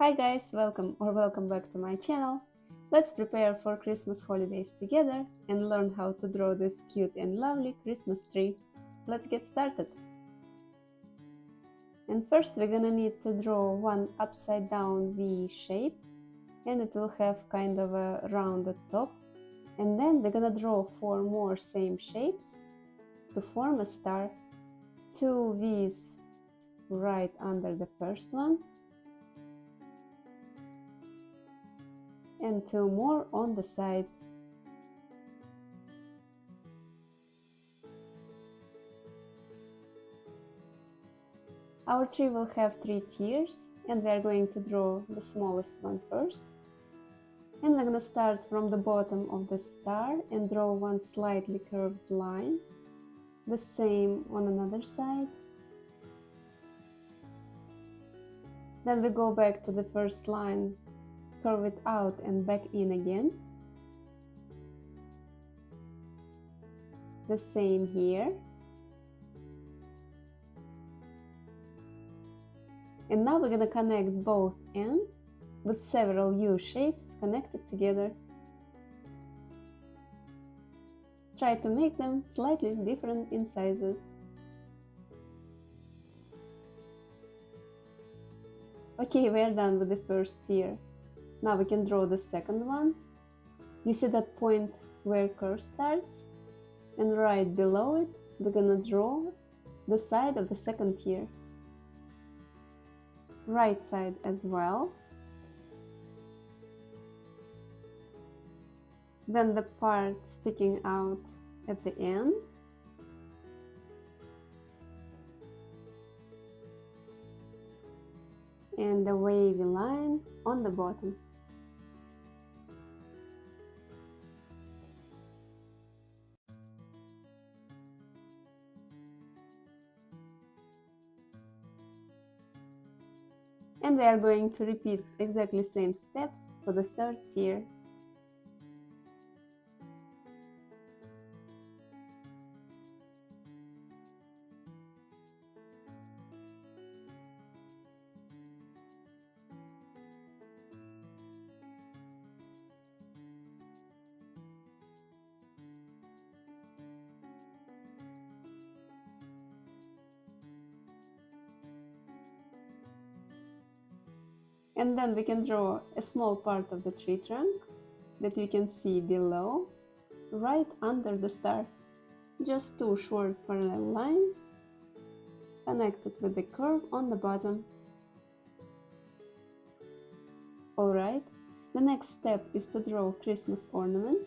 Hi guys, welcome back to my channel. Let's prepare for Christmas holidays together and learn how to draw this cute and lovely Christmas tree. Let's get started. And first we're gonna need to draw one upside down V shape, and it will have kind of a rounded top. And then we're gonna draw 4 more same shapes to form a star. 2 V's right under the first one, and 2 more on the sides. Our tree will have 3 tiers, and we are going to draw the smallest one first. And we're going to start from the bottom of the star and draw one slightly curved line. The same on another side. Then we go back to the first line, curve it out and back in again. The same here. And now we're going to connect both ends with several U shapes connected together. Try to make them slightly different in sizes. Okay, we are done with the first tier. Now we can draw the second one. You see that point where curve starts? And right below it, we're gonna draw the side of the second tier. Right side as well. Then the part sticking out at the end. And the wavy line on the bottom. And we are going to repeat exactly same steps for the third tier. And then we can draw a small part of the tree trunk that you can see below, right under the star. Just 2 short parallel lines connected with the curve on the bottom. Alright, the next step is to draw Christmas ornaments.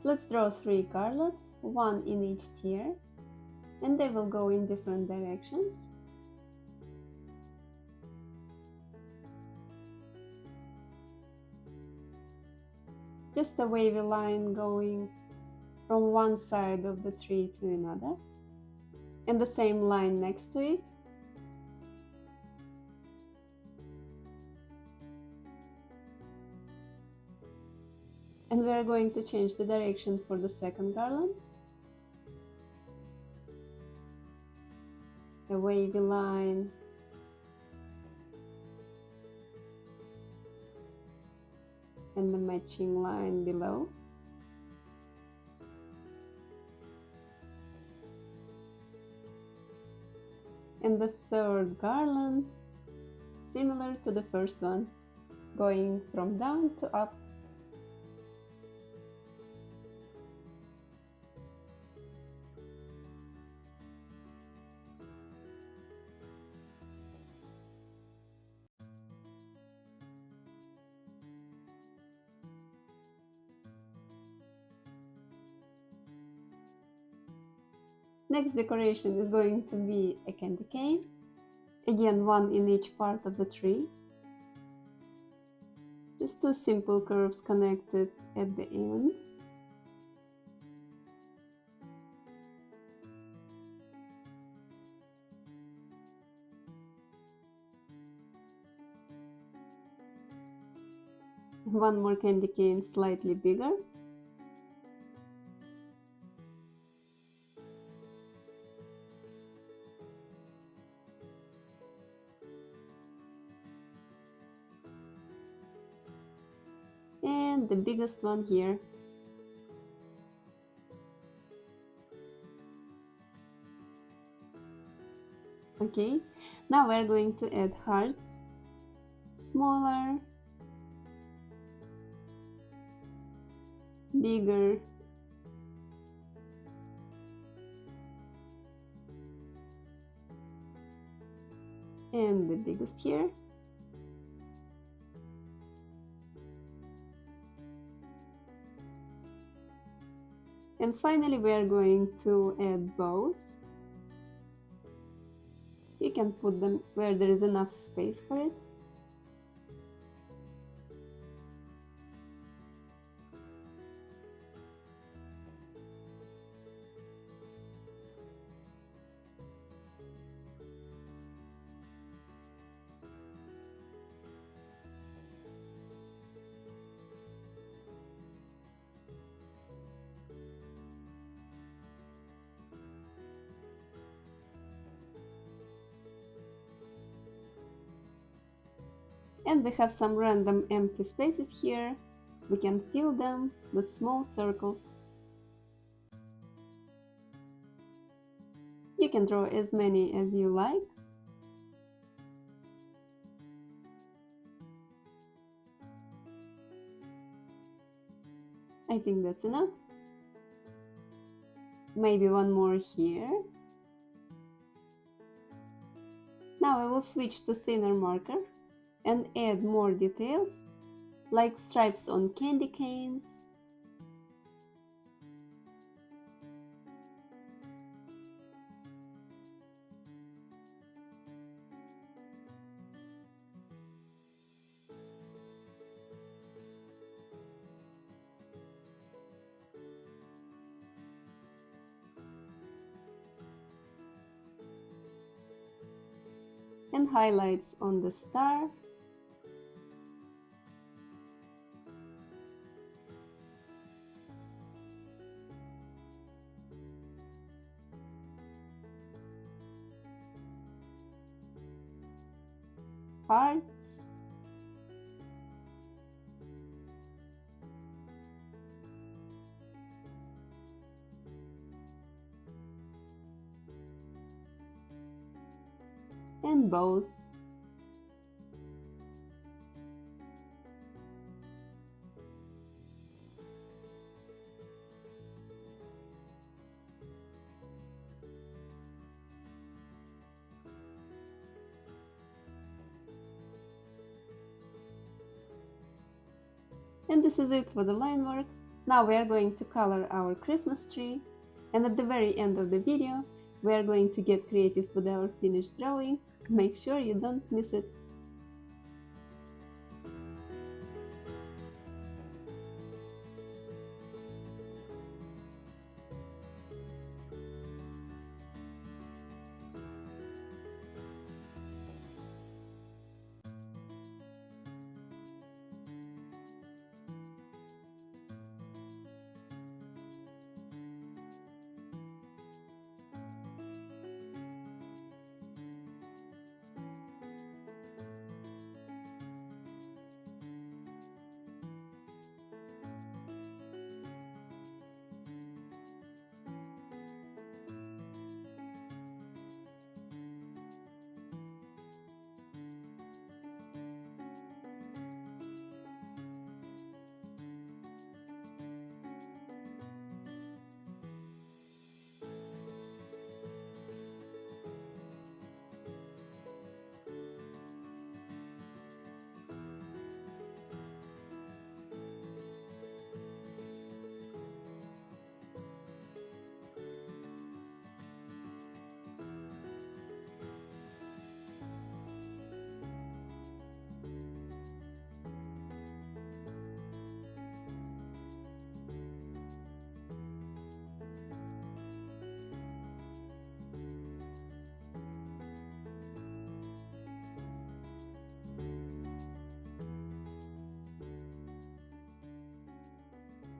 Let's draw 3 garlands, 1 in each tier, and they will go in different directions. Just a wavy line going from one side of the tree to another, and the same line next to it. And we are going to change the direction for the second garland. A wavy line. And the matching line below. And the third garland, similar to the first one, going from down to up. Next decoration is going to be a candy cane. Again, 1 in each part of the tree. Just 2 simple curves connected at the end. One more candy cane slightly bigger. and the biggest one here. Okay, now we're going to add hearts, smaller, bigger, and the biggest here. And finally we are going to add bows. You can put them where there is enough space for it. And we have some random empty spaces here. We can fill them with small circles. You can draw as many as you like. I think that's enough. Maybe one more here. Now I will switch to thinner marker and add more details, like stripes on candy canes, and highlights on the star. Hearts. And bows. And this is it for the line work. Now we are going to color our Christmas tree, and at the very end of the video we are going to get creative with our finished drawing. Make sure you don't miss it.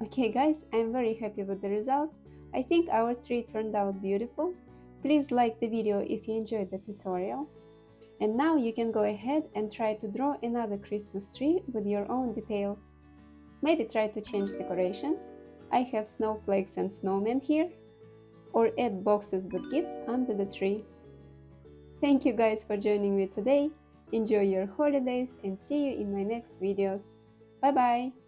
Okay guys, I'm very happy with the result. I think our tree turned out beautiful. Please like the video if you enjoyed the tutorial. And now you can go ahead and try to draw another Christmas tree with your own details. Maybe try to change decorations. I have snowflakes and snowmen here. Or add boxes with gifts under the tree. Thank you guys for joining me today. Enjoy your holidays and see you in my next videos. Bye bye!